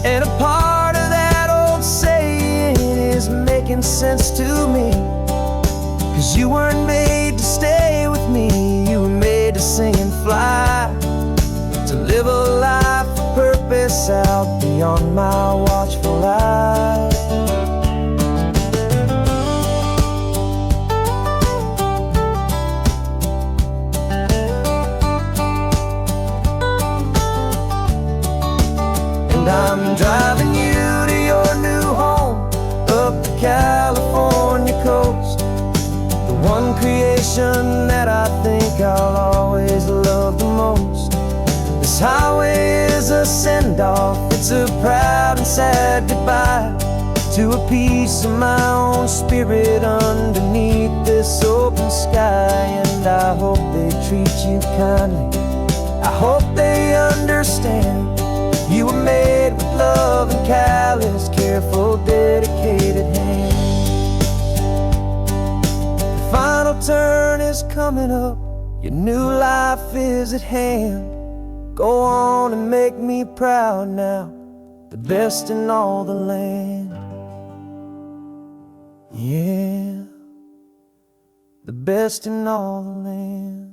And a part of that old saying is making sense to me, 'cause you weren't made to stay with me, you were made to sing and fly, to live a life of purpose out beyond my watchful eye. And I'm driving you to your new home up the California coast, the one creation that I think I'll always love the most. This highway is a send-off, it's a proud and sad goodbye to a piece of my own spirit underneath this open sky. And I hope they treat you kindly, I hope they understand. You were made with love and callous, careful, dedicated hands. The final turn is coming up, your new life is at hand. Go on and make me proud now, the best in all the land. Yeah, the best in all the land.